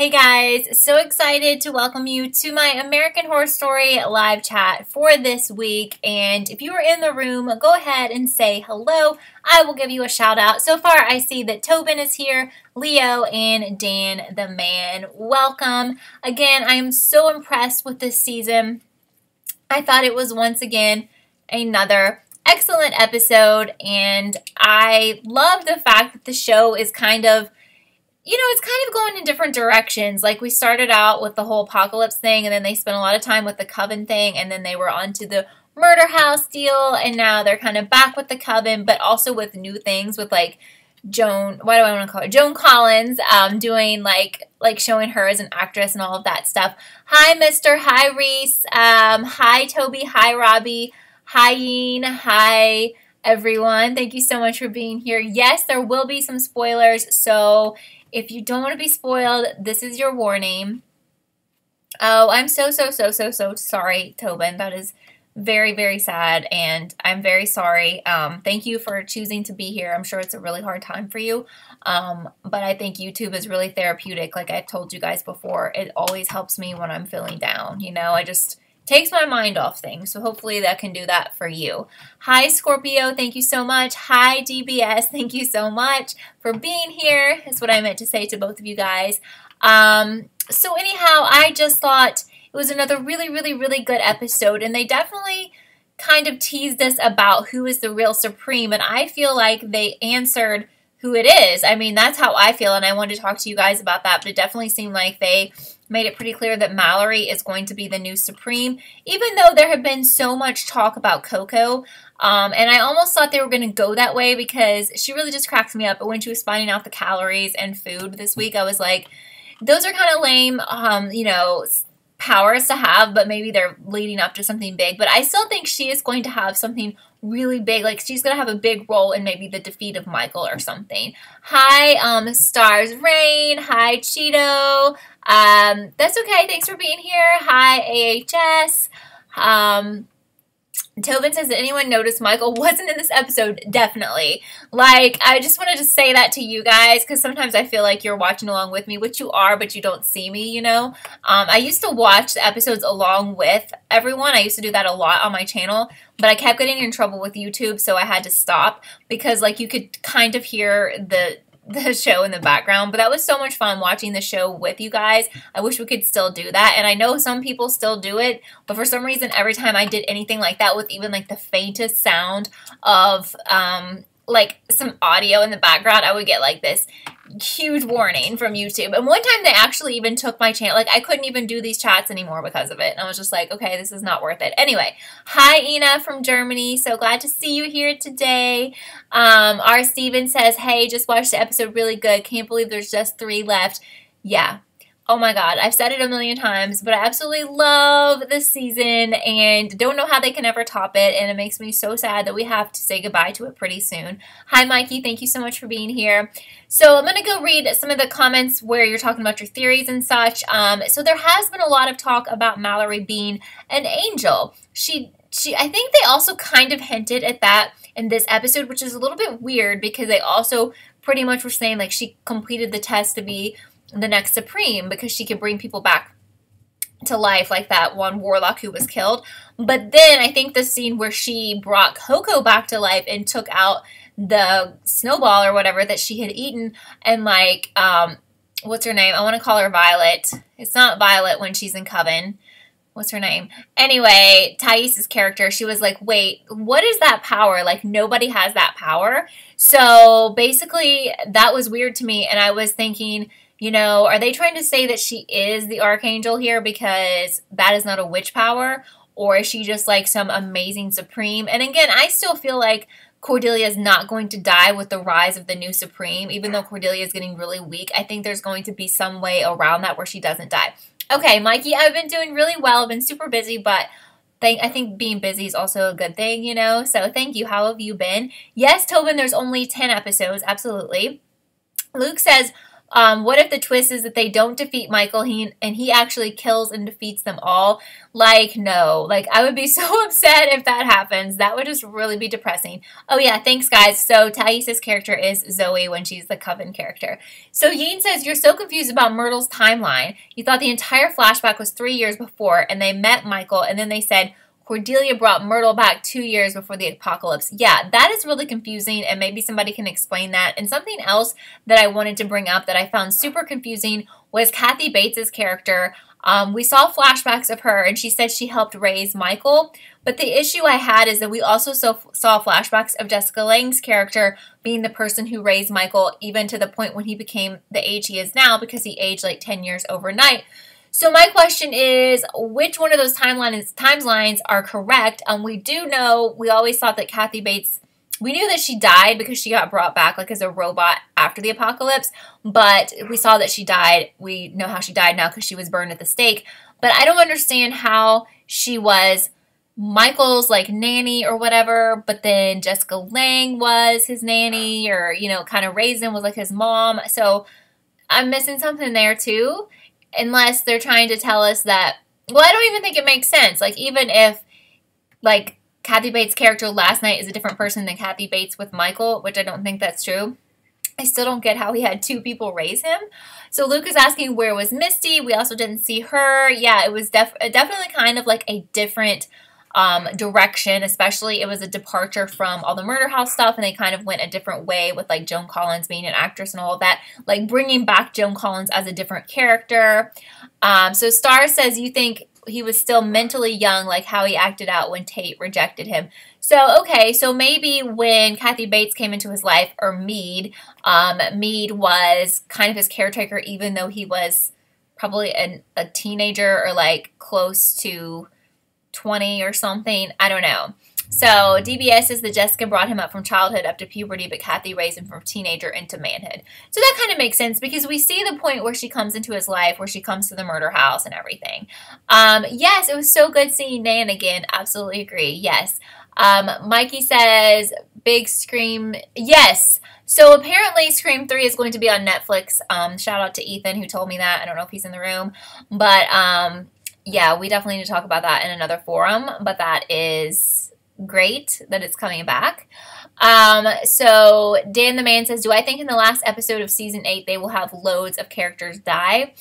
Hey guys, so excited to welcome you to my American Horror Story live chat for this week. And if you are in the room, go ahead and say hello. I will give you a shout out. So far, I see that Tobin is here, Leo, and Dan the Man. Welcome. Again, I am so impressed with this season. I thought it was once again another excellent episode, and I love the fact that the show is it's kind of going in different directions. Like, we started out with the whole apocalypse thing, and then they spent a lot of time with the coven thing, and then they were onto the murder house deal, and now they're kind of back with the coven, but also with new things with, like, Joan, why do I want to call her? Joan Collins, doing, like showing her as an actress and all of that stuff. Hi, Mister. Hi, Reese. Hi, Toby. Hi, Robbie. Hi, Yeen. Hi, everyone. Thank you so much for being here. Yes, there will be some spoilers, so if you don't want to be spoiled, this is your warning. Oh, I'm so sorry, Tobin. That is very, very sad, and I'm very sorry. Thank you for choosing to be here. I'm sure it's a really hard time for you, but I think YouTube is really therapeutic. Like I've told you guys before, it always helps me when I'm feeling down. You know, I just takes my mind off things, so hopefully that can do that for you. Hi, Scorpio. Thank you so much. Hi, DBS. Thank you so much for being here. That's what I meant to say to both of you guys. So anyhow, I just thought it was another really, really, really good episode, and they definitely kind of teased us about who is the real Supreme, and I feel like they answered who it is. I mean, that's how I feel, and I wanted to talk to you guys about that, but it definitely seemed like they made it pretty clear that Mallory is going to be the new Supreme, even though there had been so much talk about Coco, and I almost thought they were going to go that way because she really just cracks me up, but when she was finding out the calories and food this week, I was like, those are kind of lame, powers to have, but maybe they're leading up to something big. But I still think she is going to have something really big. Like, she's going to have a big role in maybe the defeat of Michael or something. Hi, Stars Rain. Hi, Cheeto. That's okay. Thanks for being here. Hi, AHS. Tobin says, did anyone notice Michael wasn't in this episode? Definitely. Like, I just wanted to say that to you guys, because sometimes I feel like you're watching along with me, which you are, but you don't see me, you know? I used to watch the episodes along with everyone. I used to do that a lot on my channel, but I kept getting in trouble with YouTube, so I had to stop, because, like, you could kind of hear the show in the background, but that was so much fun watching the show with you guys. I wish we could still do that, and I know some people still do it, but for some reason, every time I did anything like that with even, like, the faintest sound of, like, some audio in the background, I would get, like, this huge warning from YouTube. And one time they actually even took my channel. Like, I couldn't even do these chats anymore because of it. And I was just like, okay, this is not worth it. Anyway, hi, Ina from Germany. So glad to see you here today. R. Steven says, hey, just watched the episode, really good. Can't believe there's just 3 left. Yeah. Oh my God, I've said it a million times, but I absolutely love this season and don't know how they can ever top it, and it makes me so sad that we have to say goodbye to it pretty soon. Hi, Mikey. Thank you so much for being here. So I'm going to go read some of the comments where you're talking about your theories and such. So there has been a lot of talk about Mallory being an angel. I think they also kind of hinted at that in this episode, which is a little bit weird because they also pretty much were saying, like, she completed the test to be the next Supreme because she could bring people back to life, like that one warlock who was killed. But then I think the scene where she brought Coco back to life and took out the snowball or whatever that she had eaten, and, like, what's her name? I want to call her Violet. It's not Violet when she's in Coven. What's her name? Anyway, Thais' character, she was like, wait, what is that power? Like, nobody has that power. So basically, that was weird to me, and I was thinking, you know, are they trying to say that she is the Archangel here because that is not a witch power? Or is she just like some amazing Supreme? And again, I still feel like Cordelia is not going to die with the rise of the new Supreme. Even though Cordelia is getting really weak, I think there's going to be some way around that where she doesn't die. Okay, Mikey, I've been doing really well. I've been super busy, but I think being busy is also a good thing, you know? So thank you. How have you been? Yes, Tobin, there's only 10 episodes. Absolutely. Luke says, What if the twist is that they don't defeat Michael and he actually kills and defeats them all? Like, no. Like, I would be so upset if that happens. That would just really be depressing. Oh, yeah, thanks, guys. So, Thais' character is Zoe when she's the Coven character. So, Yin says, you're so confused about Myrtle's timeline. You thought the entire flashback was 3 years before, and they met Michael, and then they said, Cordelia brought Myrtle back 2 years before the apocalypse. Yeah, that is really confusing, and maybe somebody can explain that. And something else that I wanted to bring up that I found super confusing was Kathy Bates' character. We saw flashbacks of her, and she said she helped raise Michael. But the issue I had is that we also saw flashbacks of Jessica Lange's character being the person who raised Michael, even to the point when he became the age he is now, because he aged like 10 years overnight. So my question is, which one of those timelines are correct? We do know, we always thought that Kathy Bates, we knew that she died because she got brought back like as a robot after the apocalypse, but we saw that she died. We know how she died now because she was burned at the stake. But I don't understand how she was Michael's like nanny or whatever, but then Jessica Lange was his nanny, or, you know, kind of raised him, was like his mom. So I'm missing something there too. Unless they're trying to tell us that, well, I don't even think it makes sense. Like, even if, like, Kathy Bates' character last night is a different person than Kathy Bates with Michael, which I don't think that's true, I still don't get how he had two people raise him. So Luke is asking, where was Misty? We also didn't see her. Yeah, it was definitely kind of like a different direction, especially it was a departure from all the Murder House stuff, and they kind of went a different way with like Joan Collins being an actress and all of that, like bringing back Joan Collins as a different character. So Star says you think he was still mentally young, like how he acted out when Tate rejected him. So, okay, so maybe when Kathy Bates came into his life, or Meade, Meade was kind of his caretaker, even though he was probably a teenager or like close to 20 or something. I don't know. So DBS says that Jessica brought him up from childhood up to puberty, but Kathy raised him from teenager into manhood. So that kind of makes sense because we see the point where she comes into his life, where she comes to the murder house and everything. Yes, it was so good seeing Nan again. Absolutely agree. Yes. Mikey says, big Scream. Yes. So apparently Scream 3 is going to be on Netflix. Shout out to Ethan who told me that. I don't know if he's in the room, but yeah, we definitely need to talk about that in another forum, but that is great that it's coming back. So Dan the Man says, do I think in the last episode of season 8 they will have loads of characters die?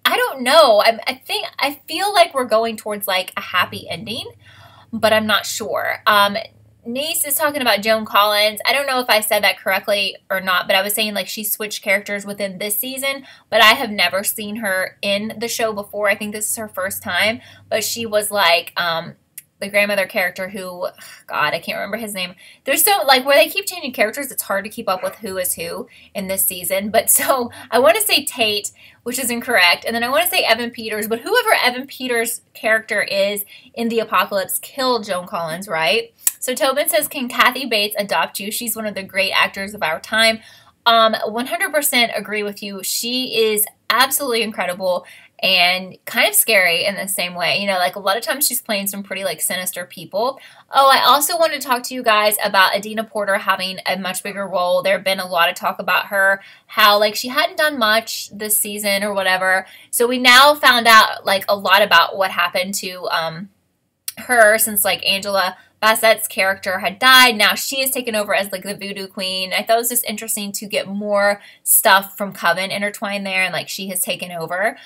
I don't know. I feel like we're going towards like a happy ending, but I'm not sure. Niece is talking about Joan Collins. I don't know if I said that correctly or not, but I was saying like she switched characters within this season, but I have never seen her in the show before. I think this is her first time, but she was like the grandmother character who, God, I can't remember his name. There's so, like, where they keep changing characters, it's hard to keep up with who is who in this season. But so I want to say Tate, which is incorrect, and then I want to say Evan Peters, but whoever Evan Peters' character is in the apocalypse killed Joan Collins, right? So Tobin says, can Kathy Bates adopt you? She's one of the great actors of our time. 100% agree with you. She is absolutely incredible and kind of scary in the same way. You know, like a lot of times she's playing some pretty like sinister people. Oh, I also want to talk to you guys about Adina Porter having a much bigger role. There have been a lot of talk about her, how like she hadn't done much this season or whatever. So we now found out like a lot about what happened to her since like Angela Bassett's character had died. Now she has taken over as like the voodoo queen. I thought it was just interesting to get more stuff from Coven intertwined there, and like she has taken over.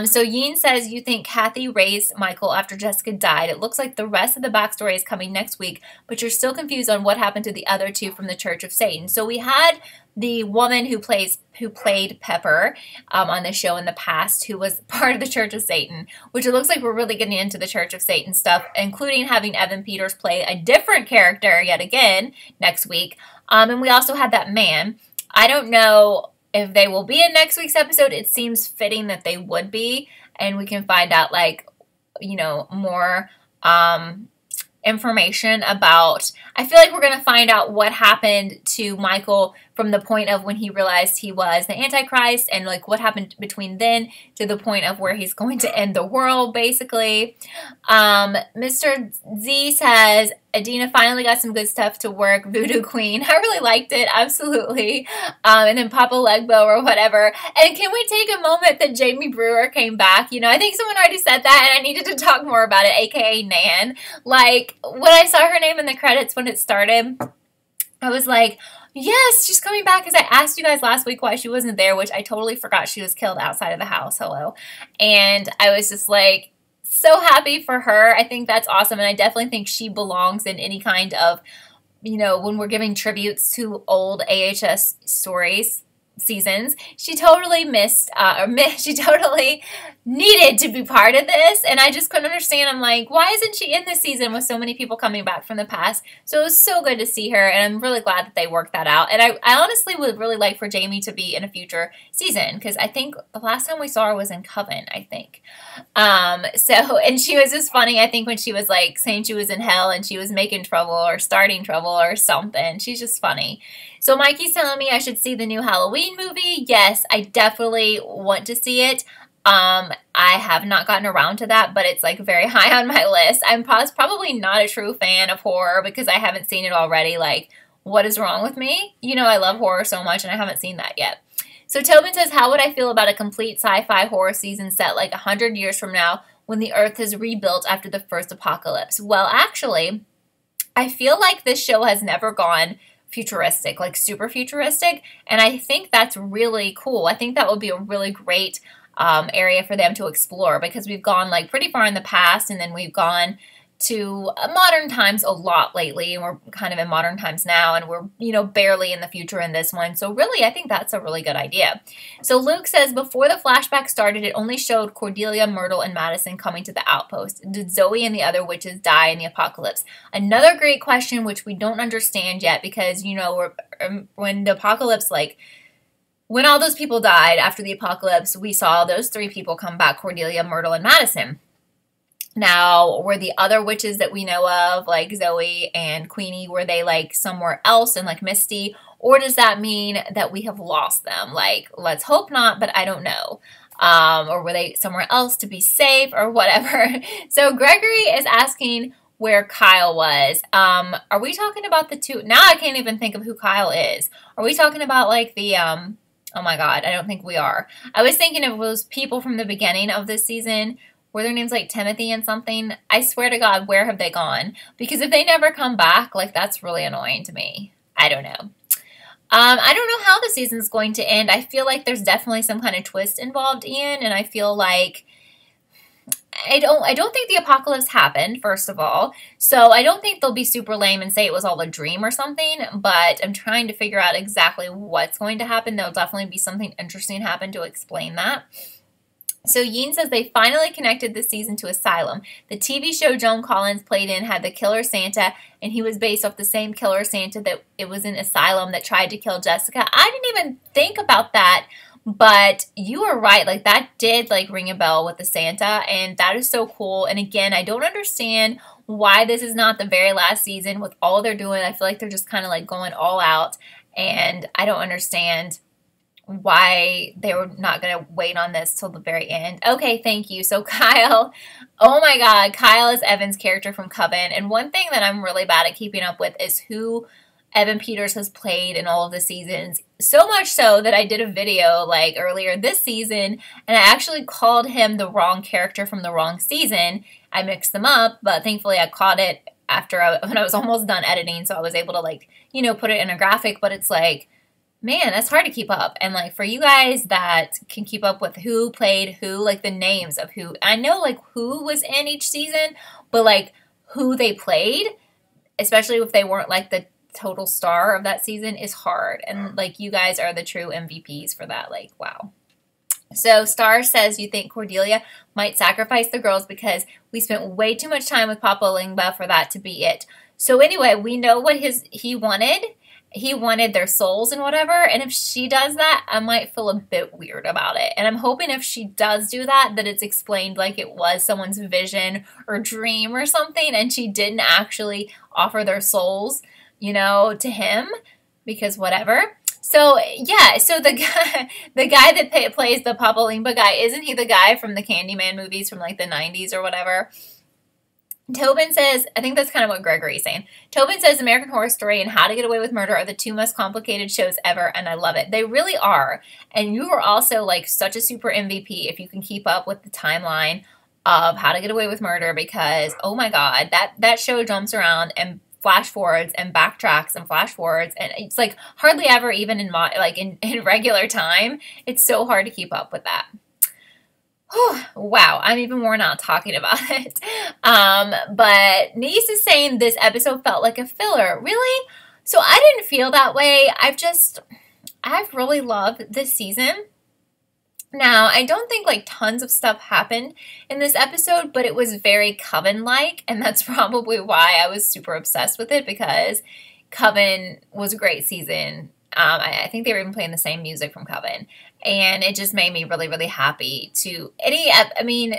So Yin says, you think Kathy raised Michael after Jessica died. It looks like the rest of the backstory is coming next week, but you're still confused on what happened to the other two from the Church of Satan. So we had the woman who played Pepper on the show in the past, who was part of the Church of Satan, which it looks like we're really getting into the Church of Satan stuff, including having Evan Peters play a different character yet again next week. And we also had that man. I don't know if they will be in next week's episode. It seems fitting that they would be, and we can find out like, you know, more information about, I feel like we're going to find out what happened to Michael from the point of when he realized he was the Antichrist and like what happened between then to the point of where he's going to end the world, basically. Mr. Z says, Adina finally got some good stuff to work. Voodoo Queen. I really liked it. Absolutely. And then Papa Legbo or whatever. And can we take a moment that Jamie Brewer came back? You know, I think someone already said that and I needed to talk more about it, aka Nan. Like, when I saw her name in the credits when it started, I was like, yes, she's coming back, because I asked you guys last week why she wasn't there, which I totally forgot she was killed outside of the house. Hello. And I was just like, so happy for her. I think that's awesome. And I definitely think she belongs in any kind of, you know, when we're giving tributes to old AHS stories, seasons, she totally she totally needed to be part of this, and I just couldn't understand. I'm like, why isn't she in this season with so many people coming back from the past? So it was so good to see her, and I'm really glad that they worked that out. And I honestly would really like for Jamie to be in a future season, because I think the last time we saw her was in Coven, I think. And she was just funny, I think, when she was like saying she was in hell and she was making trouble or starting trouble or something. She's just funny. So Mikey's telling me I should see the new Halloween movie. Yes, I definitely want to see it. I have not gotten around to that, but it's like very high on my list. I'm probably not a true fan of horror because I haven't seen it already. Like, what is wrong with me? You know, I love horror so much and I haven't seen that yet. So Tobin says, how would I feel about a complete sci-fi horror season set like 100 years from now when the Earth is rebuilt after the first apocalypse? Well, actually, I feel like this show has never gone futuristic, like super futuristic, and I think that's really cool. I think that would be a really great area for them to explore, because we've gone like pretty far in the past, and then we've gone to modern times a lot lately, and we're kind of in modern times now, and we're, you know, barely in the future in this one. So really, I think that's a really good idea. So Luke says, before the flashback started, it only showed Cordelia, Myrtle, and Madison coming to the outpost. Did Zoe and the other witches die in the apocalypse? Another great question, which we don't understand yet, because, you know, when the apocalypse, like, when all those people died after the apocalypse, we saw those three people come back, Cordelia, Myrtle, and Madison. Now, were the other witches that we know of, like Zoe and Queenie, were they like somewhere else and like Misty? Or does that mean that we have lost them? Like, let's hope not, but I don't know. Or were they somewhere else to be safe or whatever? So Gregory is asking where Kyle was. Are we talking about the two? Now I can't even think of who Kyle is. Are we talking about like the, oh my God, I don't think we are. I was thinking of those people from the beginning of this season. Were their names like Timothy and something? I swear to God, where have they gone? Because if they never come back, like, that's really annoying to me. I don't know. I don't know how the season's going to end. I feel like there's definitely some kind of twist involved, Ian, and I feel like I don't think the apocalypse happened, first of all. So I don't think they'll be super lame and say it was all a dream or something, but I'm trying to figure out exactly what's going to happen. There'll definitely be something interesting happen to explain that. So Yeen says they finally connected this season to Asylum. The TV show Joan Collins played in had the Killer Santa, and he was based off the same Killer Santa that it was in Asylum that tried to kill Jessica. I didn't even think about that, but you are right. Like, that did, like, ring a bell with the Santa, and that is so cool. And again, I don't understand why this is not the very last season with all they're doing. I feel like they're just kind of, like, going all out, and I don't understand why they were not going to wait on this till the very end. Okay, thank you. So Kyle, oh my God, Kyle is Evan's character from Coven. And one thing that I'm really bad at keeping up with is who Evan Peters has played in all of the seasons. So much so that I did a video like earlier this season, and I actually called him the wrong character from the wrong season. I mixed them up, but thankfully I caught it when I was almost done editing, so I was able to, like, you know, put it in a graphic. But it's like, man, that's hard to keep up. And, like, for you guys that can keep up with who played who, like, the names of who, I know, like, who was in each season, but, like, who they played, especially if they weren't, like, the total star of that season, is hard. And, like, you guys are the true MVPs for that. Like, wow. So Star says you think Cordelia might sacrifice the girls because we spent way too much time with Papa Lingba for that to be it. So anyway, we know what he wanted. He wanted their souls and whatever, and if she does that, I might feel a bit weird about it. And I'm hoping if she does do that, that it's explained like it was someone's vision or dream or something, and she didn't actually offer their souls, you know, to him, because whatever. So yeah, so the guy that plays the Papa Limpa guy, isn't he the guy from the Candyman movies from like the 90s or whatever? Tobin says, I think that's kind of what Gregory's saying. Tobin says American Horror Story and How to Get Away with Murder are the two most complicated shows ever, and I love it. They really are. And you are also like such a super MVP if you can keep up with the timeline of How to Get Away with Murder, because oh my god, that show jumps around and flash forwards and backtracks and flash forwards, and it's like hardly ever even in regular time. It's so hard to keep up with that. Wow, I'm even worn out talking about it. But Niece is saying this episode felt like a filler. Really? So I didn't feel that way. I've really loved this season. Now, I don't think like tons of stuff happened in this episode, but it was very Coven-like, and that's probably why I was super obsessed with it, because Coven was a great season. I think they were even playing the same music from Coven, and it just made me really, really happy I mean,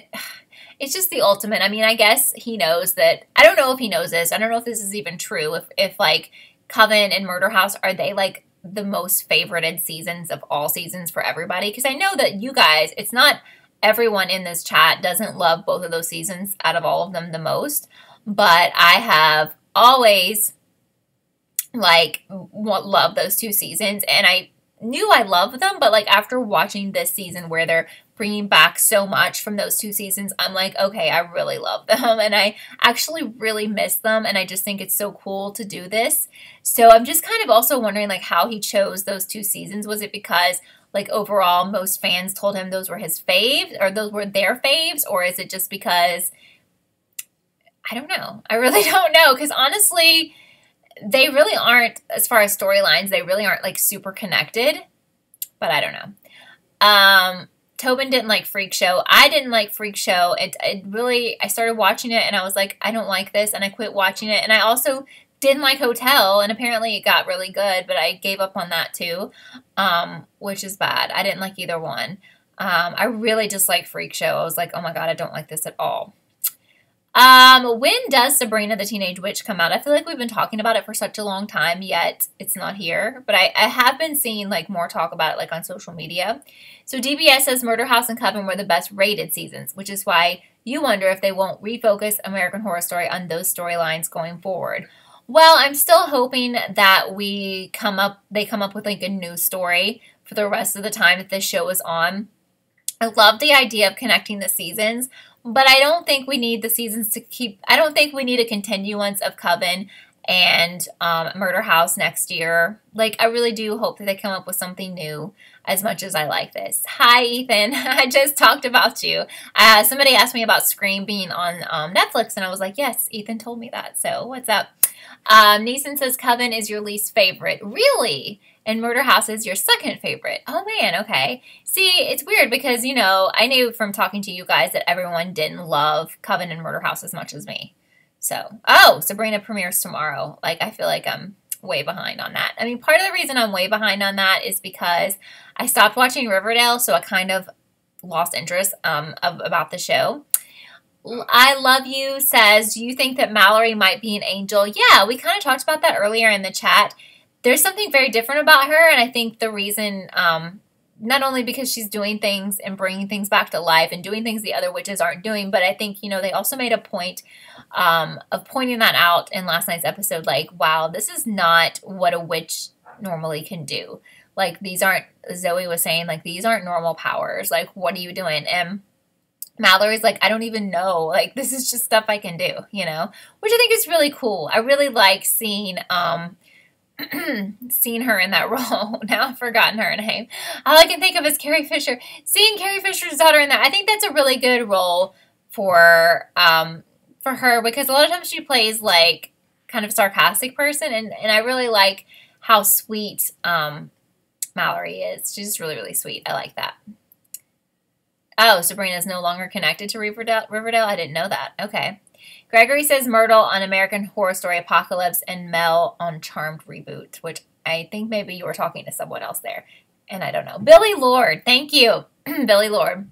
it's just the ultimate. I mean, I guess he knows that. I don't know if he knows this. I don't know if this is even true. If like Coven and Murder House, are they like the most favorited seasons of all seasons for everybody? Because I know that you guys, it's not everyone in this chat doesn't love both of those seasons out of all of them the most, but I have always love those two seasons, and I knew I loved them, but like after watching this season where they're bringing back so much from those two seasons, I'm like, okay, I really love them, and I actually really miss them, and I just think it's so cool to do this. So I'm just kind of also wondering like how he chose those two seasons. Was it because like overall most fans told him those were his faves, or those were their faves, or is it just because, I don't know. I really don't know, because honestly, they really aren't, as far as storylines, they really aren't like super connected, but I don't know. Tobin didn't like Freak Show. I didn't like Freak Show. I started watching it and I was like, I don't like this, and I quit watching it. And I also didn't like Hotel, and apparently it got really good, but I gave up on that too, which is bad. I didn't like either one. I really just like Freak Show. I was like, oh my god, I don't like this at all. When does Sabrina the Teenage Witch come out? I feel like we've been talking about it for such a long time, yet it's not here. But I have been seeing like more talk about it like on social media. So DBS says Murder House and Coven were the best rated seasons, which is why you wonder if they won't refocus American Horror Story on those storylines going forward. Well, I'm still hoping that they come up with like a new story for the rest of the time that this show is on. I love the idea of connecting the seasons, but I don't think we need the seasons to keep. I don't think we need a continuance of Coven and Murder House next year. Like, I really do hope that they come up with something new, as much as I like this. Hi, Ethan. I just talked about you. Somebody asked me about Scream being on Netflix, and I was like, yes, Ethan told me that. So, what's up? Neeson says Coven is your least favorite. Really? And Murder House is your second favorite. Oh, man, okay. See, it's weird because, you know, I knew from talking to you guys that everyone didn't love Coven and Murder House as much as me. So, Sabrina premieres tomorrow. Like, I feel like I'm way behind on that. I mean, part of the reason I'm way behind on that is because I stopped watching Riverdale, so I kind of lost interest about the show. I Love You says, do you think that Mallory might be an angel? Yeah, we kind of talked about that earlier in the chat. There's something very different about her, and I think the reason, not only because she's doing things and bringing things back to life and doing things the other witches aren't doing, but I think, you know, they also made a point of pointing that out in last night's episode, like, wow, this is not what a witch normally can do. Like, these aren't, Zoe was saying, like, these aren't normal powers. Like, what are you doing? And Mallory's like, I don't even know. Like, this is just stuff I can do, you know? Which I think is really cool. I really like seeing seeing her in that role. Now I've forgotten her name. All I can think of is Carrie Fisher. Seeing Carrie Fisher's daughter in that, I think that's a really good role for her, because a lot of times she plays like kind of sarcastic person, and I really like how sweet Mallory is. She's really, really sweet. I like that. Oh, Sabrina's no longer connected to Riverdale? I didn't know that. Okay. Gregory says Myrtle on American Horror Story Apocalypse and Mel on Charmed reboot, which I think maybe you were talking to someone else there, and I don't know. Billy Lord, thank you. Billy Lord.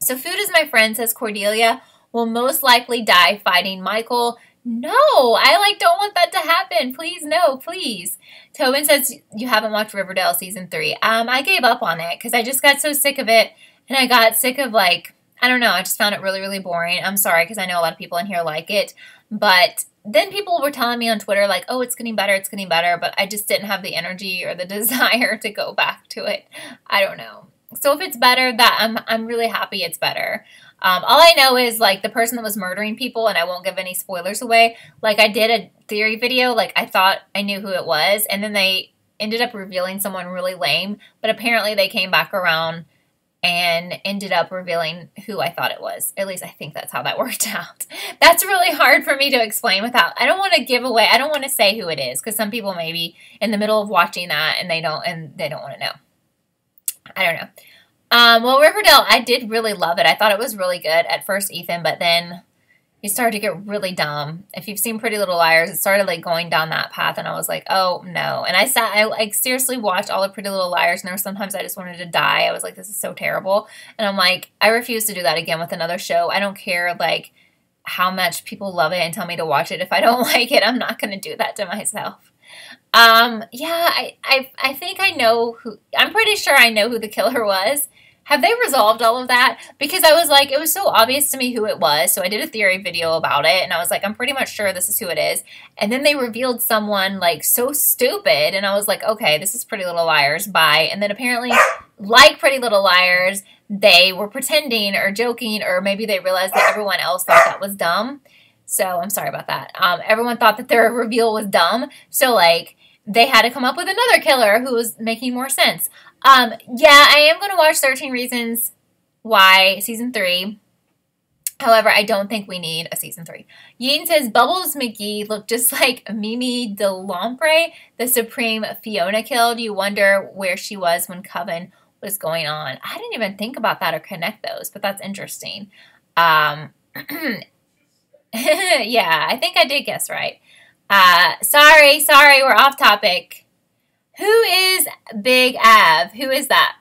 So Food is my friend, says Cordelia, will most likely die fighting Michael. No, I like don't want that to happen. Please, no, please. Tobin says you haven't watched Riverdale season 3. I gave up on it because I just got so sick of it, and I got sick of like, I don't know, I just found it really, really boring. I'm sorry because I know a lot of people in here like it, but then people were telling me on Twitter like, oh, it's getting better, but I just didn't have the energy or the desire to go back to it. I don't know. So if it's better, that I'm really happy it's better. All I know is, like, the person that was murdering people, and I won't give any spoilers away, like, I did a theory video, like, I thought I knew who it was, and then they ended up revealing someone really lame, but apparently they came back around and ended up revealing who I thought it was. At least I think that's how that worked out. That's really hard for me to explain without, I don't want to give away, I don't want to say who it is, because some people may be in the middle of watching that, and they don't want to know. I don't know. Well, Riverdale, I did really love it. I thought it was really good at first, Ethan, but then it started to get really dumb. If you've seen Pretty Little Liars, it started like going down that path, and I was like, oh no. And I like seriously watched all of Pretty Little Liars, and there were sometimes I just wanted to die. I was like, this is so terrible. And I'm like, I refuse to do that again with another show. I don't care like how much people love it and tell me to watch it. If I don't like it, I'm not going to do that to myself. Yeah, I think I know who, I'm pretty sure I know who the killer was. Have they resolved all of that? Because I was like, it was so obvious to me who it was. So I did a theory video about it, and I was like, I'm pretty much sure this is who it is. And then they revealed someone like so stupid, and I was like, okay, this is Pretty Little Liars, bye. And then apparently, like Pretty Little Liars, they were pretending or joking, or maybe they realized that everyone else thought that was dumb. So I'm sorry about that. Everyone thought that their reveal was dumb. So like, they had to come up with another killer who was making more sense. Yeah, I am going to watch 13 Reasons Why season 3. However, I don't think we need a season 3. Yeen says Bubbles McGee looked just like Mimi DeLompre, the Supreme Fiona killed. You wonder where she was when Coven was going on. I didn't even think about that or connect those, but that's interesting. Yeah, I think I did guess right. Sorry, we're off topic. Who is Big Av? Who is that?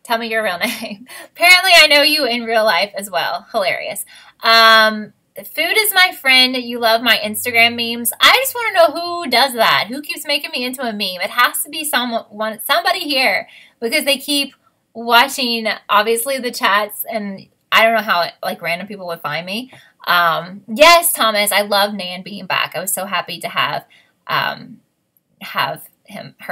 Tell me your real name. Apparently, I know you in real life as well. Hilarious. Food is my friend. You love my Instagram memes. I just want to know who does that. Who keeps making me into a meme? It has to be somebody here, because they keep watching, obviously, the chats, and I don't know how like random people would find me. Yes, Thomas, I love Nan being back. I was so happy to have her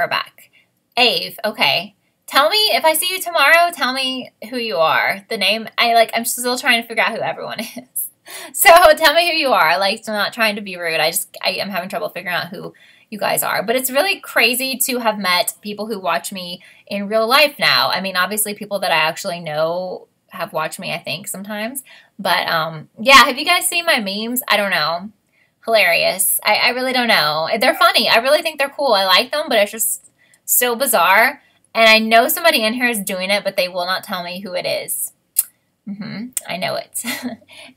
back. Ave, okay. Tell me, if I see you tomorrow, tell me who you are. The name, I'm still trying to figure out who everyone is. So tell me who you are. I'm not trying to be rude. I am having trouble figuring out who you guys are. But it's really crazy to have met people who watch me in real life now. I mean, obviously people that I actually know have watched me, I think, sometimes. But, yeah, have you guys seen my memes? I don't know. Hilarious. I really don't know. They're funny. I really think they're cool. I like them, but it's just so bizarre. And I know somebody in here is doing it, but they will not tell me who it is. I know it.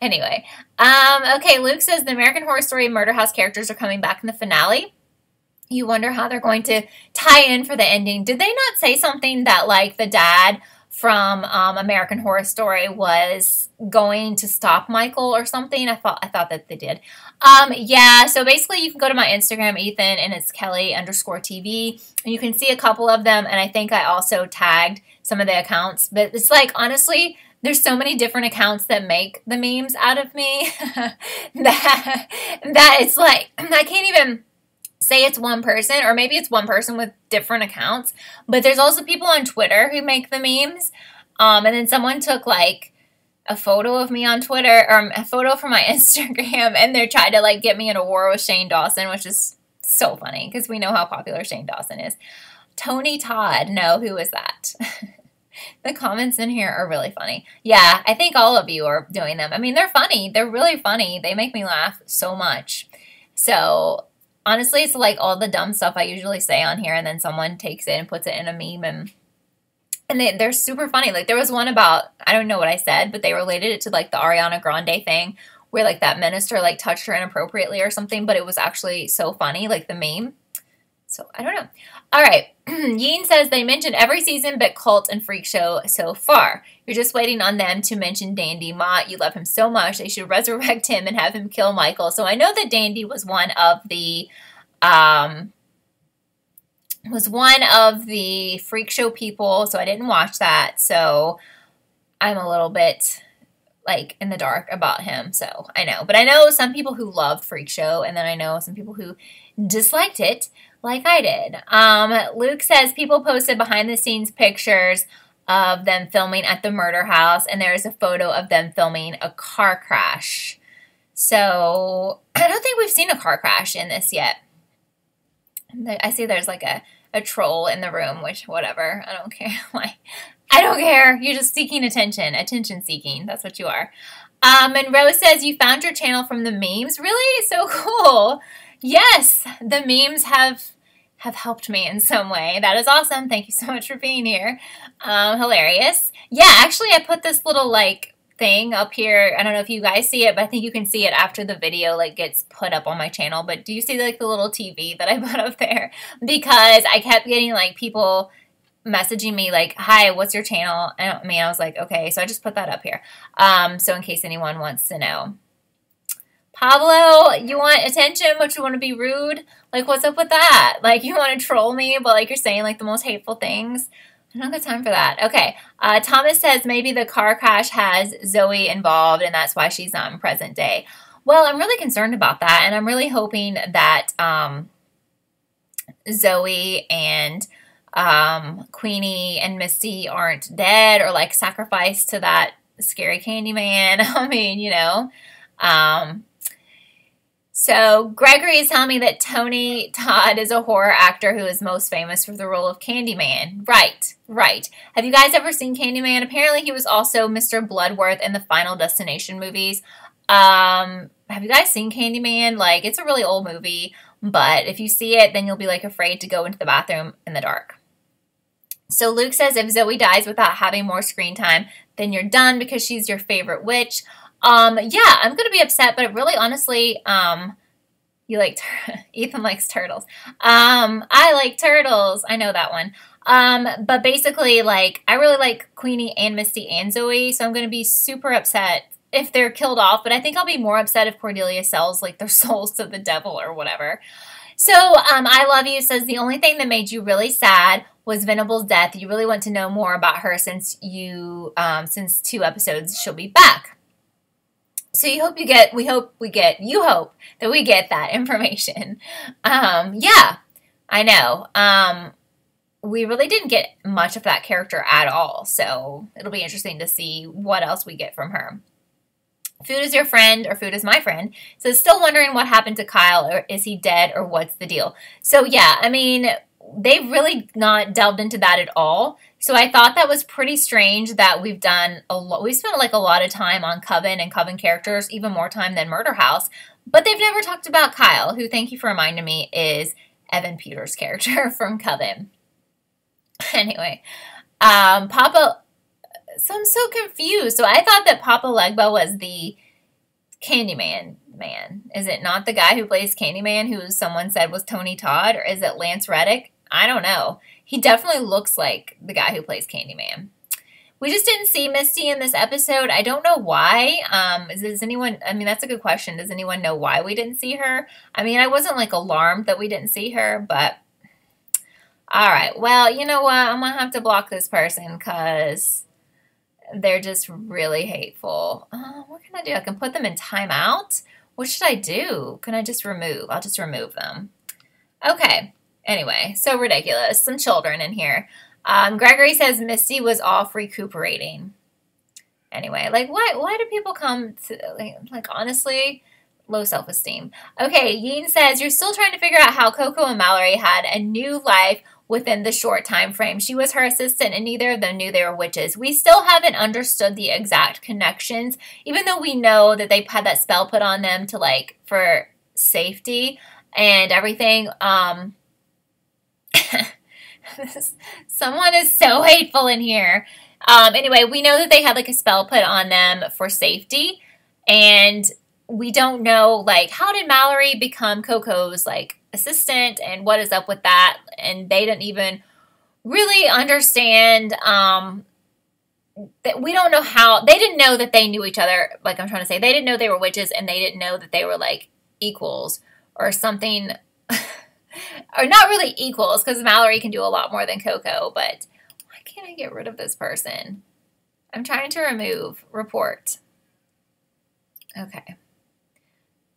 Anyway. Okay, Luke says the American Horror Story Murder House characters are coming back in the finale. You wonder how they're going to tie in for the ending. Did they not say something that, like, the dad from American Horror Story was going to stop Michael or something? I thought that they did. Yeah, so basically you can go to my Instagram, Ethan, and it's Kelly_TV, and you can see a couple of them, and I think I also tagged some of the accounts, but it's like, honestly, there's so many different accounts that make the memes out of me that it's like, I can't even say it's one person, or maybe it's one person with different accounts, but there's also people on Twitter who make the memes, and then someone took, like, a photo of me on Twitter, or a photo from my Instagram, and they're trying to, like, get me in a war with Shane Dawson, which is so funny, because we know how popular Shane Dawson is. Tony Todd, no, who is that? The comments in here are really funny. Yeah, I think all of you are doing them. I mean, they're funny. They're really funny. They make me laugh so much. So, honestly, it's like all the dumb stuff I usually say on here, and then someone takes it and puts it in a meme, and they're super funny. Like, there was one about, I don't know what I said, but they related it to, like, the Ariana Grande thing, where, like, that minister, like, touched her inappropriately or something, but it was actually so funny, like, the meme. So I don't know. All right. Yeen says they mentioned every season but Cult and Freak Show so far. You're just waiting on them to mention Dandy. Ma, you love him so much. They should resurrect him and have him kill Michael. So I know that Dandy was one of the Freak Show people, so I didn't watch that. So I'm a little bit like in the dark about him. So I know. But I know some people who loved Freak Show, and then I know some people who disliked it like I did. Luke says people posted behind the scenes pictures of them filming at the murder house, and there's a photo of them filming a car crash. So I don't think we've seen a car crash in this yet. I see there's like a troll in the room, which whatever. I don't care. Like, I don't care. You're just seeking attention. Attention seeking. That's what you are. And Rose says you found your channel from the memes. Really? So cool. Yes, the memes have helped me in some way. That is awesome. Thank you so much for being here. Hilarious. Yeah, actually, I put this little like thing up here. I don't know if you guys see it, but I think you can see it after the video like gets put up on my channel. But do you see like the little TV that I put up there? Because I kept getting like people messaging me like, hi, what's your channel? And I was like, okay, so I just put that up here. So in case anyone wants to know. Pablo, you want attention, but you want to be rude? Like, what's up with that? Like, you want to troll me, but like you're saying like the most hateful things? I don't have time for that. Okay. Thomas says maybe the car crash has Zoe involved, and that's why she's not in present day. Well, I'm really concerned about that, and I'm really hoping that Zoe and Queenie and Misty aren't dead or like sacrificed to that scary Candyman. I mean, you know. So Gregory is telling me that Tony Todd is a horror actor who is most famous for the role of Candyman. Right, right. Have you guys ever seen Candyman? Apparently he was also Mr. Bloodworth in the Final Destination movies. Have you guys seen Candyman? Like, it's a really old movie, but if you see it, then you'll be like afraid to go into the bathroom in the dark. So Luke says if Zoe dies without having more screen time, then you're done because she's your favorite witch. Yeah, I'm going to be upset, but really, honestly, you like, Ethan likes turtles. I like turtles. I know that one. But basically, like, I really like Queenie and Misty and Zoe, so I'm going to be super upset if they're killed off, but I think I'll be more upset if Cordelia sells, like, their souls to the devil or whatever. So, I Love You says the only thing that made you really sad was Venable's death. You really want to know more about her since 2 episodes she'll be back. So you hope that we get that information. Yeah, I know. We really didn't get much of that character at all. So it'll be interesting to see what else we get from her. Food is your friend, or Food is my friend. So still wondering what happened to Kyle, or is he dead, or what's the deal? So yeah, I mean, they've really not delved into that at all. So I thought that was pretty strange that we've done we spent like a lot of time on Coven and Coven characters, even more time than Murder House. But they've never talked about Kyle, who, thank you for reminding me, is Evan Peters' character from Coven. Anyway, Papa, so I'm so confused. So I thought that Papa Legba was the Candyman man. Is it not the guy who plays Candyman who someone said was Tony Todd, or is it Lance Reddick? I don't know. He definitely looks like the guy who plays Candyman. We just didn't see Misty in this episode. I don't know why. Does anyone, I mean, that's a good question. Does anyone know why we didn't see her? I mean, I wasn't like alarmed that we didn't see her, but all right. Well, you know what? I'm going to have to block this person because they're just really hateful. What can I do? I can put them in timeout. What should I do? Can I just remove? I'll just remove them. Okay. Anyway, so ridiculous. Some children in here. Gregory says Misty was off recuperating. Anyway, like, why do people come to, like honestly, low self-esteem. Okay, Yeen says, you're still trying to figure out how Coco and Mallory had a new life within the short time frame. She was her assistant, and neither of them knew they were witches. We still haven't understood the exact connections, even though we know that they had that spell put on them to, like, for safety and everything. Someone is so hateful in here. Anyway, we know that they had like a spell put on them for safety, and we don't know, like, how did Mallory become Coco's like assistant and what is up with that. And they didn't even really understand that we don't know how, they didn't know that they knew each other. Like I'm trying to say, they didn't know they were witches, and they didn't know that they were like equals or something, or not really equals, because Mallory can do a lot more than Coco. But why can't I get rid of this person? I'm trying to remove report. Okay.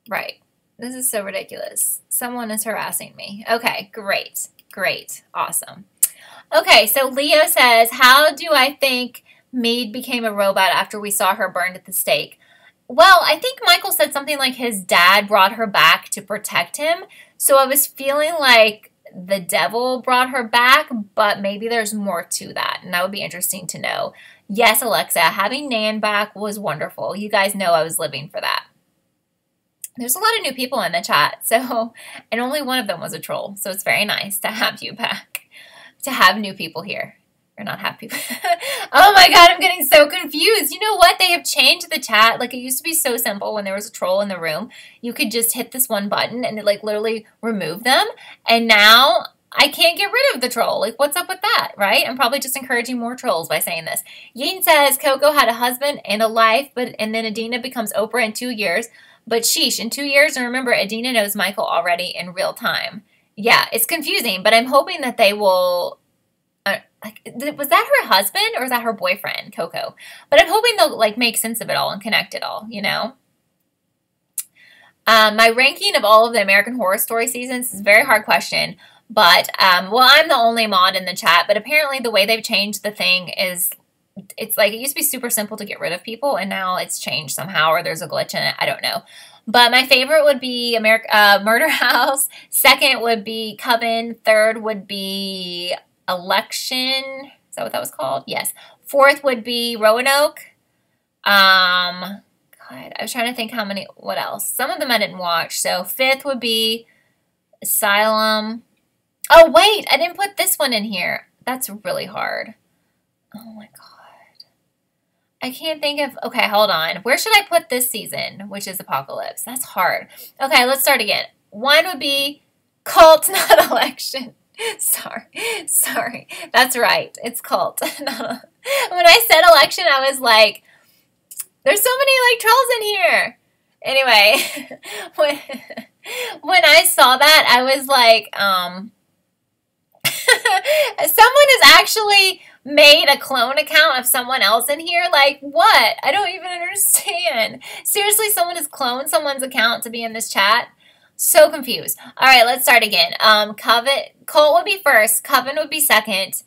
Right. This is so ridiculous. Someone is harassing me. Okay, great. Great. Awesome. Okay, so Leo says, how do I think Meade became a robot after we saw her burned at the stake? Well, I think Michael said something like his dad brought her back to protect him. So I was feeling like the devil brought her back, but maybe there's more to that, and that would be interesting to know. Yes, Alexa, having Nan back was wonderful. You guys know I was living for that. There's a lot of new people in the chat, so, and only one of them was a troll, so it's very nice to have you back, to have new people here, or not have people. Oh my god, I'm getting so confused. You know what? They have changed the chat. Like, it used to be so simple when there was a troll in the room. You could just hit this one button and it, like, literally removed them, and now I can't get rid of the troll. Like, what's up with that, right? I'm probably just encouraging more trolls by saying this. Yin says, Coco had a husband and a life, and then Adina becomes Oprah in 2 years. But sheesh, in 2 years, and remember, Adina knows Michael already in real time. Yeah, it's confusing, but I'm hoping that they will, was that her husband or was that her boyfriend, Coco? But I'm hoping they'll, like, make sense of it all and connect it all, you know? My ranking of all of the American Horror Story seasons is a very hard question, but, well, I'm the only mod in the chat, but apparently the way they've changed the thing is, it's like, it used to be super simple to get rid of people, and now it's changed somehow, or there's a glitch in it. I don't know. But my favorite would be Murder House. Second would be Coven. Third would be Election. Is that what that was called? Yes. Fourth would be Roanoke. God, I was trying to think how many, what else? Some of them I didn't watch. So fifth would be Asylum. Oh, wait, I didn't put this one in here. That's really hard. Oh my god. I can't think of, okay, hold on. Where should I put this season, which is Apocalypse? That's hard. Okay, let's start again. One would be Cult, not Election. Sorry. That's right. It's Cult. When I said Election, I was like, there's so many, like, trolls in here. Anyway, when I saw that, I was like, someone has actually made a clone account of someone else in here. Like, what? I don't even understand. Seriously, someone has cloned someone's account to be in this chat? So confused. All right, let's start again. Cult would be first. Coven would be second.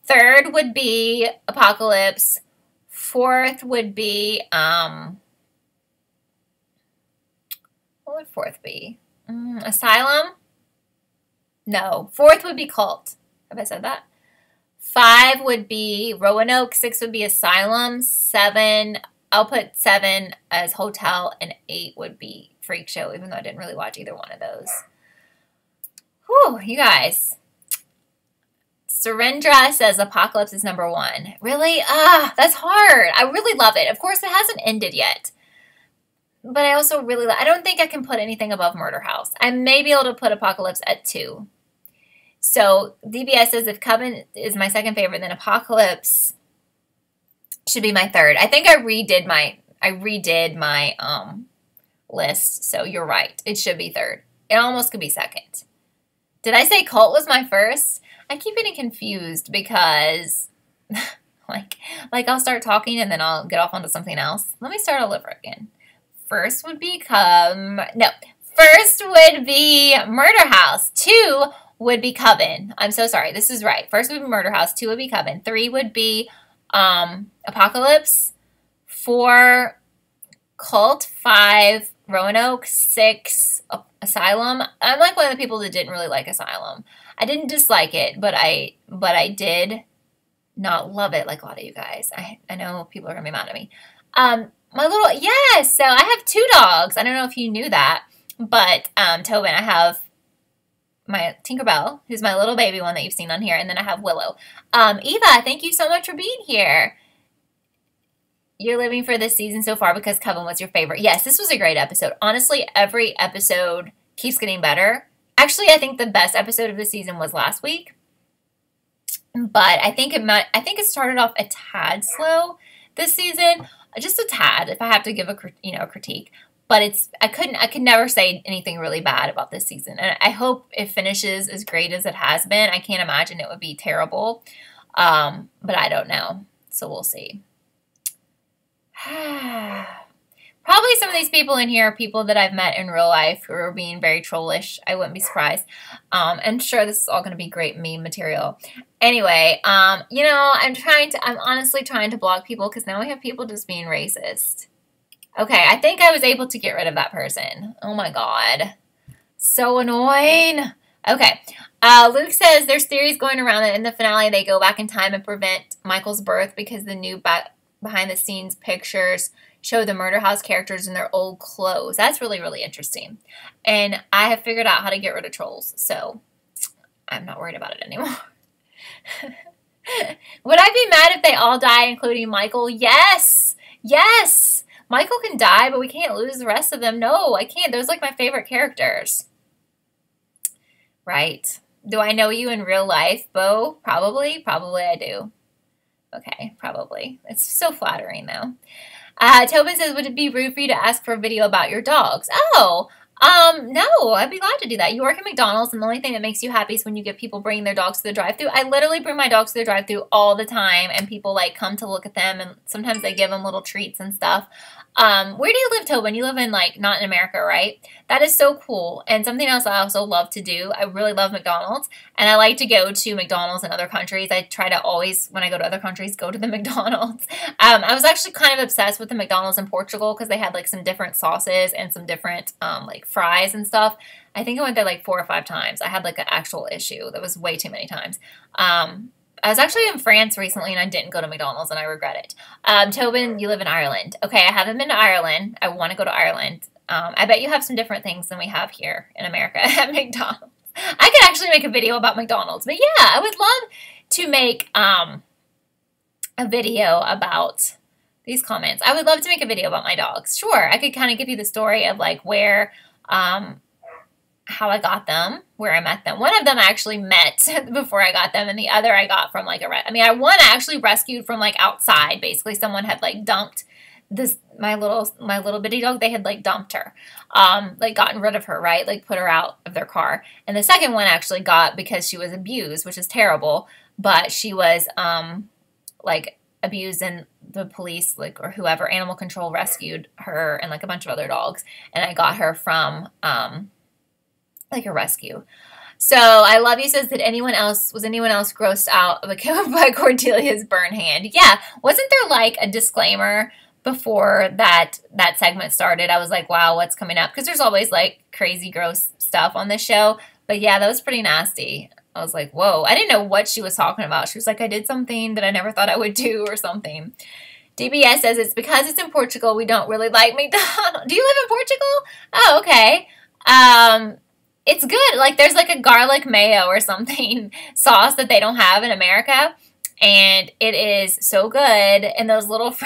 Third would be Apocalypse. Fourth would be, what would fourth be? Asylum? No. Fourth would be Cult. Have I said that? 5 would be Roanoke. 6 would be Asylum. 7, I'll put 7 as Hotel, and 8 would be Freak Show, even though I didn't really watch either one of those. Whew, you guys. Surendra says Apocalypse is number 1. Really? That's hard. I really love it. Of course, it hasn't ended yet. But I also really I don't think I can put anything above Murder House. I may be able to put Apocalypse at 2. So DBS says if Coven is my second favorite, then Apocalypse should be my third. I think I redid my list, so you're right. It should be third. It almost could be second. Did I say Cult was my first? I keep getting confused because like I'll start talking and then I'll get off onto something else. Let me start all over again. First would be First would be Murder House. 2 would be Coven. I'm so sorry. This is right. First would be Murder House. 2 would be Coven. 3 would be Apocalypse. 4, Cult. 5, Roanoke. 6, Asylum. I'm like one of the people that didn't really like Asylum. I didn't dislike it, but I did not love it like a lot of you guys. I know people are going to be mad at me. Yes, so I have 2 dogs. I don't know if you knew that, but Tobin, I have my Tinkerbell, who's my little baby one that you've seen on here, and then I have Willow. Eva, thank you so much for being here. You're living for this season so far because Coven was your favorite. Yes, this was a great episode. Honestly, every episode keeps getting better Actually, I think the best episode of the season was last week. But I think it started off a tad slow this season, just a tad, if I have to give a critique. But I could never say anything really bad about this season. And I hope it finishes as great as it has been. I can't imagine it would be terrible. But I don't know. So we'll see. Probably some of these people in here are people that I've met in real life who are being very trollish. I wouldn't be surprised. And sure, this is all going to be great meme material. Anyway, you know, I'm honestly trying to block people because now we have people just being racist. Okay, I think I was able to get rid of that person. Oh my God. So annoying. Okay. Luke says there's theories going around that in the finale they go back in time and prevent Michael's birth because the new behind the scenes pictures show the murder house characters in their old clothes. That's really, really interesting. And I have figured out how to get rid of trolls, so I'm not worried about it anymore. Would I be mad if they all die, including Michael? Yes! Yes! Michael can die, but we can't lose the rest of them. No, I can't. Those are like my favorite characters. Right. Do I know you in real life, Bo? Probably. Probably I do. Okay, probably. It's so flattering, though. Tobin says, would it be rude for you to ask for a video about your dogs? Oh, no, I'd be glad to do that. You work at McDonald's, and the only thing that makes you happy is when you get people bringing their dogs to the drive-thru. I literally bring my dogs to the drive-thru all the time, and people, like, come to look at them, and sometimes they give them little treats and stuff. Where do you live, Tobin? You live in, like, not in America, right? That is so cool. And something else I also love to do, I really love McDonald's, and I like to go to McDonald's in other countries. I try to always, when I go to other countries, go to the McDonald's. I was actually kind of obsessed with the McDonald's in Portugal because they had, like, some different sauces and some different, like, fries and stuff. I think I went there, like, 4 or 5 times. I had, like, an actual issue. That was way too many times. I was actually in France recently, and I didn't go to McDonald's, and I regret it. Tobin, you live in Ireland. Okay, I haven't been to Ireland. I want to go to Ireland. I bet you have some different things than we have here in America at McDonald's. I could actually make a video about McDonald's. But yeah, I would love to make a video about these comments. I would love to make a video about my dogs. Sure, I could kind of give you the story of, like, where... how I got them, where I met them. One of them I actually met before I got them, and the other I got from, like, one I actually rescued from, like, outside. Basically, someone had, like, dumped my little bitty dog. They had, like, dumped her, like, gotten rid of her, right? Like, put her out of their car. And the second one I actually got because she was abused, which is terrible, but she was, like, abused, and the police, like, or whoever, animal control, rescued her and, like, a bunch of other dogs, and I got her from, like, a rescue. So, I love you says, was anyone else grossed out by Cordelia's burn hand? Yeah. Wasn't there, like, a disclaimer before that segment started? I was like, wow, what's coming up? Because there's always, like, crazy, gross stuff on this show. But yeah, that was pretty nasty. I was like, whoa. I didn't know what she was talking about. She was like, I did something that I never thought I would do or something. DBS says, it's because it's in Portugal, we don't really like McDonald's. Do you live in Portugal? Oh, okay. It's good. Like, there's, like, a garlic mayo or something sauce that they don't have in America. And it is so good. And those little,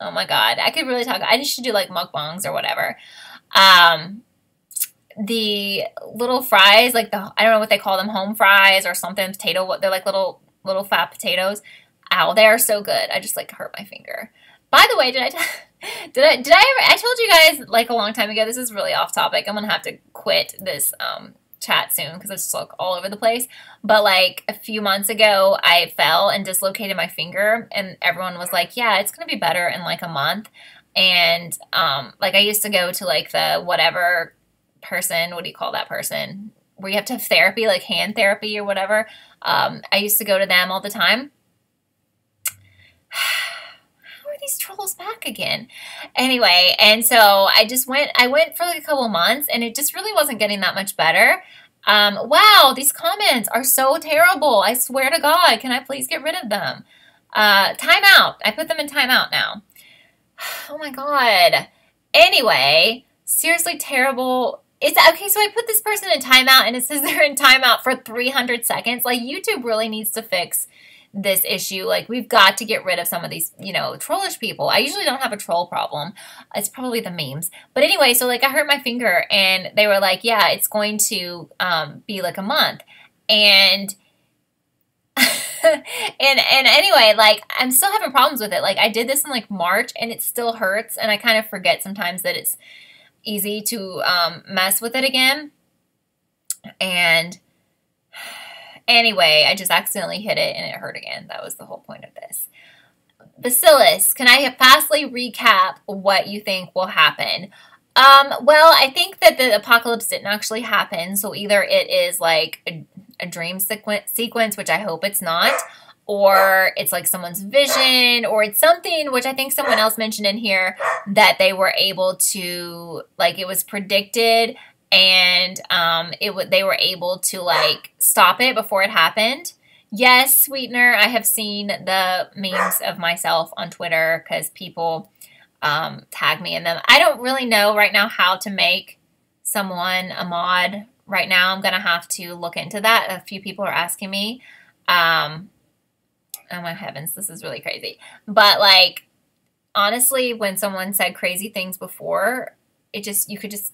oh my God, I could really talk. I should do, like, mukbangs or whatever. The little fries, like, I don't know what they call them, home fries or something, they're like little fat potatoes. Ow, they are so good. I just, like, hurt my finger. By the way, I told you guys, like, a long time ago, this is really off topic. I'm going to have to quit this chat soon because it's just, like, all over the place. But, like, a few months ago, I fell and dislocated my finger, and everyone was like, yeah, it's going to be better in, like, a month. And, like, I used to go to, like, the whatever person, what do you call that person, where you have to have therapy, like hand therapy or whatever. I used to go to them all the time. These trolls back again. Anyway, and so I went for like a couple months, and it just really wasn't getting that much better. Wow, these comments are so terrible. I swear to God, can I please get rid of them? Timeout. I put them in timeout now. Oh my God. Anyway, seriously terrible. It's okay, so I put this person in timeout, and it says they're in timeout for 300 seconds. Like, YouTube really needs to fix this issue. Like, we've got to get rid of some of these, you know, trollish people. I usually don't have a troll problem. It's probably the memes. But anyway, so like I hurt my finger and they were like, yeah, it's going to be like a month. And and anyway, like, I'm still having problems with it. Like, I did this in like March and it still hurts, and I kind of forget sometimes that it's easy to mess with it again. And anyway, I just accidentally hit it and it hurt again. That was the whole point of this. Bacillus, can I fastly recap what you think will happen? Well, I think that the apocalypse didn't actually happen, so either it is like a dream sequence, which I hope it's not, or it's like someone's vision, or it's something, which I think someone else mentioned in here, that they were able to, like, it was predicted, and they were able to, like, stop it before it happened. Yes, Sweetener, I have seen the memes of myself on Twitter because people tag me in them. I don't really know right now how to make someone a mod right now. I'm going to have to look into that. A few people are asking me. Oh my heavens, this is really crazy. But like, honestly, when someone said crazy things before, you could just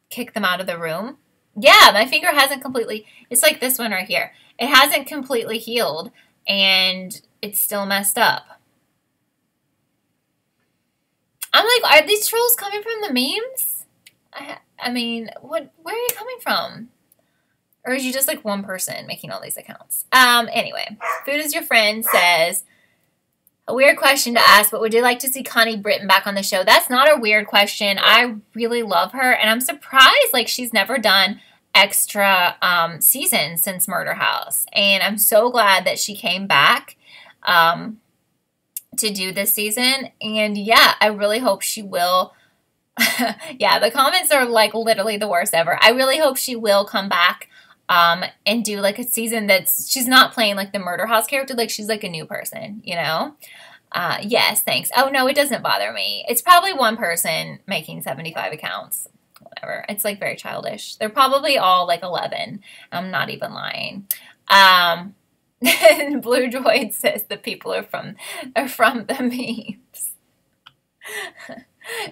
kick them out of the room. Yeah, my finger hasn't completely, it's like this one right here. It hasn't completely healed and it's still messed up. I'm like, are these trolls coming from the memes? I mean, where are you coming from? Or is you just like one person making all these accounts? Anyway, Food is Your Friend says, a weird question to ask, but would you like to see Connie Britton back on the show? That's not a weird question. I really love her, and I'm surprised like she's never done extra seasons since Murder House, and I'm so glad that she came back to do this season. And yeah, I really hope she will. Yeah, the comments are like literally the worst ever. I really hope she will come back and do like a season she's not playing like the Murder House character, like she's like a new person, you know? Yes, thanks. Oh no, it doesn't bother me. It's probably one person making 75 accounts. Whatever. It's like very childish. They're probably all like 11. I'm not even lying. Blue Droid says the people are from the memes.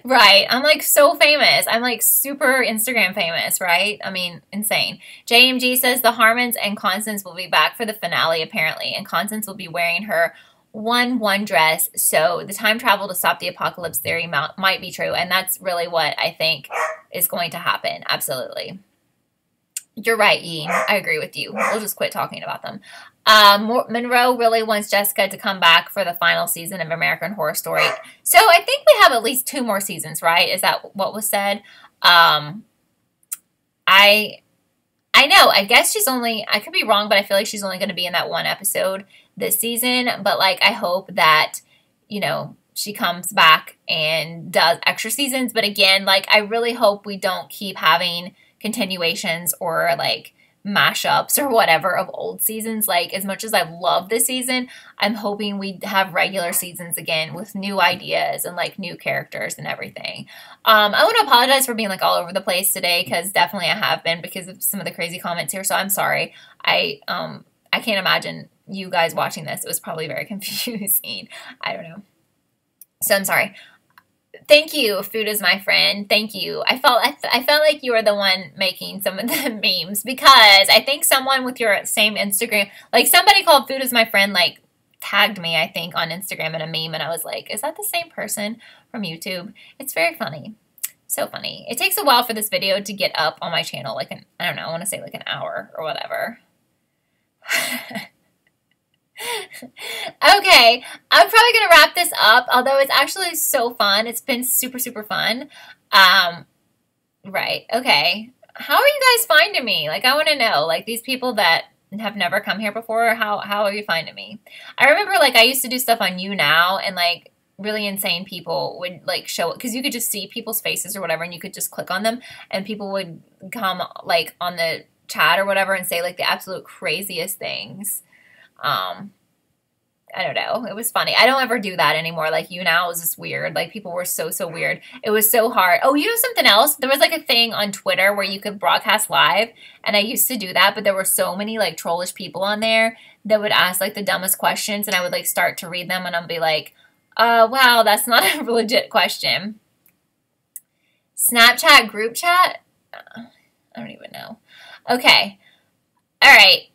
Right. I'm like so famous. I'm like super Instagram famous, right? I mean, insane. JMG says the Harmons and Constance will be back for the finale apparently, and Constance will be wearing her one dress. So the time travel to stop the apocalypse theory might be true, and that's really what I think is going to happen. Absolutely. You're right, Ian. I agree with you. We'll just quit talking about them. Monroe really wants Jessica to come back for the final season of American Horror Story. So I think we have at least 2 more seasons, right? Is that what was said? I know. I guess she's only, I could be wrong, but I feel like she's only going to be in that one episode this season. But like, I hope that, you know, she comes back and does extra seasons. But again, like, I really hope we don't keep having continuations or like mashups or whatever of old seasons. Like, as much as I love this season, I'm hoping we have regular seasons again with new ideas and like new characters and everything. I want to apologize for being like all over the place today, because definitely I have been because of some of the crazy comments here. So I'm sorry. I can't imagine you guys watching this. It was probably very confusing. I don't know. So I'm sorry. Thank you, Food is My Friend. Thank you. I felt like you were the one making some of the memes, because I think someone with your same Instagram, like somebody called Food is My Friend, like tagged me, I think, on Instagram in a meme, and I was like, is that the same person from YouTube? It's very funny. So funny. It takes a while for this video to get up on my channel, like I don't know, I want to say like an hour or whatever. Okay, I'm probably going to wrap this up, although it's actually so fun. It's been super, super fun. Right, okay. How are you guys finding me? Like, I want to know, like, these people that have never come here before, how are you finding me? I remember, like, I used to do stuff on You Now, and, like, really insane people would, like, show it, because you could just see people's faces or whatever, and you could just click on them, and people would come, like, on the chat or whatever and say, like, the absolute craziest things. I don't know. It was funny. I don't ever do that anymore. Like you now, it was just weird. Like people were so, so weird. It was so hard. Oh, you know something else? There was like a thing on Twitter where you could broadcast live, and I used to do that, but there were so many like trollish people on there that would ask like the dumbest questions, and I would like start to read them, and I'd be like, wow, that's not a legit question. Snapchat group chat? I don't even know. Okay. All right.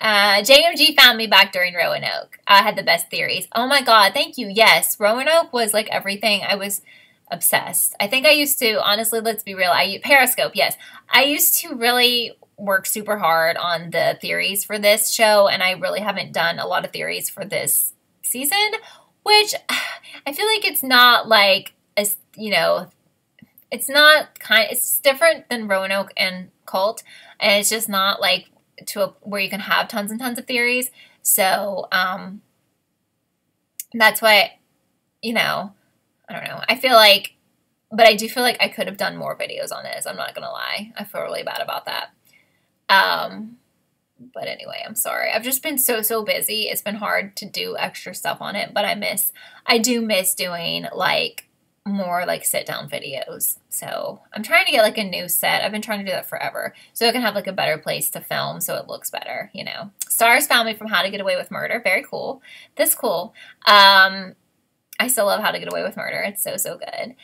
JMG found me back during Roanoke. I had the best theories. Oh my god, thank you. Yes, Roanoke was like everything. I was obsessed. I think I used to, honestly, let's be real, Periscope, yes. I used to really work super hard on the theories for this show, and I really haven't done a lot of theories for this season, which I feel like it's not like, you know, it's not it's different than Roanoke and Cult, and it's just not like where you can have tons and tons of theories. So that's why, you know, I don't know. I feel like, but I do feel like I could have done more videos on this. I'm not gonna lie. I feel really bad about that. But anyway, I'm sorry. I've just been so busy. It's been hard to do extra stuff on it, but I do miss doing like more like sit down videos. So I'm trying to get like a new set. I've been trying to do that forever, so I can have like a better place to film so it looks better, you know. Stars found me from How to Get Away with Murder. Very cool. This cool. I still love How to Get Away with Murder. It's so good.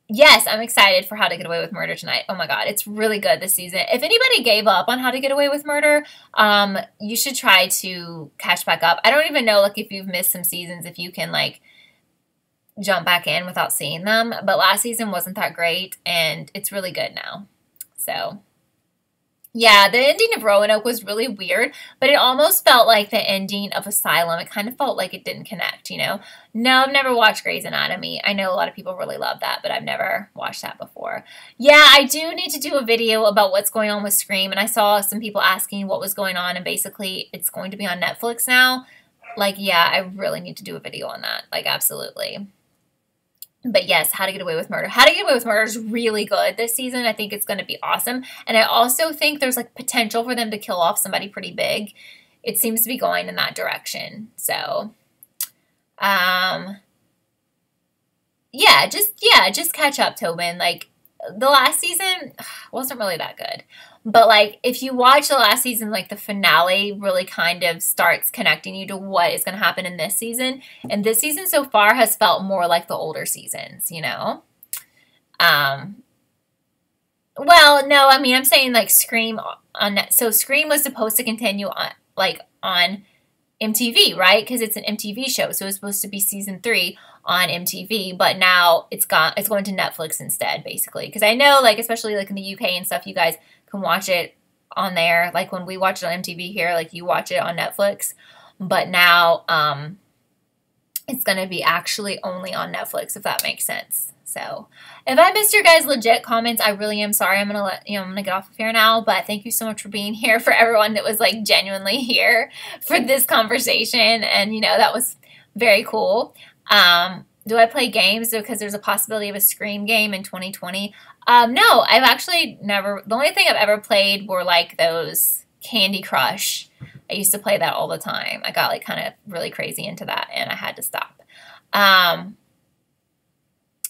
Yes, I'm excited for How to Get Away with Murder tonight. Oh my god, it's really good this season. If anybody gave up on How to Get Away with Murder, you should try to catch back up. I don't even know like if you've missed some seasons, if you can like jump back in without seeing them, but last season wasn't that great, and it's really good now. So yeah, the ending of Roanoke was really weird, but it almost felt like the ending of Asylum. It kind of felt like it didn't connect, you know. No, I've never watched Grey's Anatomy. I know a lot of people really love that, but I've never watched that before. Yeah, I do need to do a video about what's going on with Scream, and I saw some people asking what was going on, and basically it's going to be on Netflix now. Like, yeah, I really need to do a video on that. Like, absolutely. But yes, How to Get Away with Murder. How to Get Away with Murder is really good this season. I think it's going to be awesome. And I also think there's like potential for them to kill off somebody pretty big. It seems to be going in that direction. So, yeah, just catch up, Tobin. Like, the last season wasn't really that good. But, like, if you watch the last season, like, the finale really kind of starts connecting you to what is going to happen in this season. And this season so far has felt more like the older seasons, you know? Well, no, I mean, I'm saying, like, Scream on net. So Scream was supposed to continue on, like, on MTV, right? Because it's an MTV show. So it was supposed to be season 3 on MTV, but now it's going to Netflix instead, basically. Because I know, like, especially, like, in the UK and stuff, you guys can watch it on there. Like when we watch it on MTV here, like you watch it on Netflix, but now it's going to be actually only on Netflix, if that makes sense. So if I missed your guys' legit comments, I really am sorry. I'm going to I'm going to get off of here now, but thank you so much for being here, for everyone that was like genuinely here for this conversation. And you know, that was very cool. Do I play games because there's a possibility of a Scream game in 2020? No, I've actually never. The only thing I've ever played were like those Candy Crush. I used to play that all the time. I got like kind of really crazy into that, and I had to stop.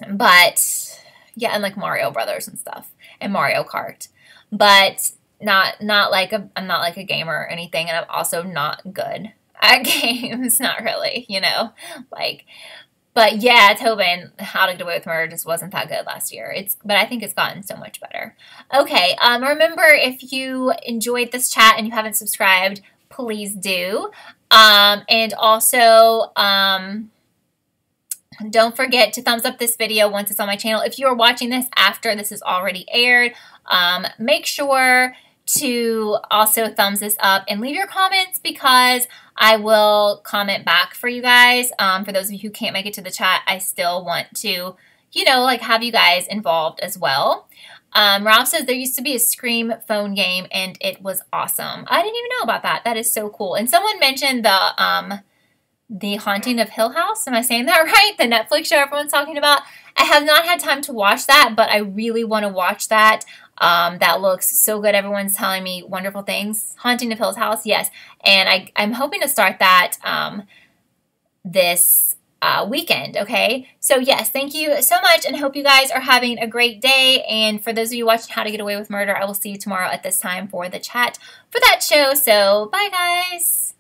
But yeah, and like Mario Brothers and stuff, and Mario Kart. But not like I'm not like a gamer or anything, and I'm also not good at games. Not really, you know, like. But yeah, Tobin, How to Get Away with Murder just wasn't that good last year. But I think it's gotten so much better. Okay, remember, if you enjoyed this chat and you haven't subscribed, please do. And also, don't forget to thumbs up this video once it's on my channel. If you are watching this after this is already aired, make sure to also thumbs this up and leave your comments, because I will comment back for you guys. For those of you who can't make it to the chat, I still want to, you know, like have you guys involved as well. Ralph says there used to be a Scream phone game and it was awesome. I didn't even know about that. That is so cool. And someone mentioned the Haunting of Hill House. Am I saying that right? The Netflix show everyone's talking about. I have not had time to watch that, but I really want to watch that. That looks so good. Everyone's telling me wonderful things. Haunting of Hill's House, yes. And I'm hoping to start that this weekend, okay? So yes, thank you so much and hope you guys are having a great day. And for those of you watching How to Get Away with Murder, I will see you tomorrow at this time for the chat for that show. So bye guys.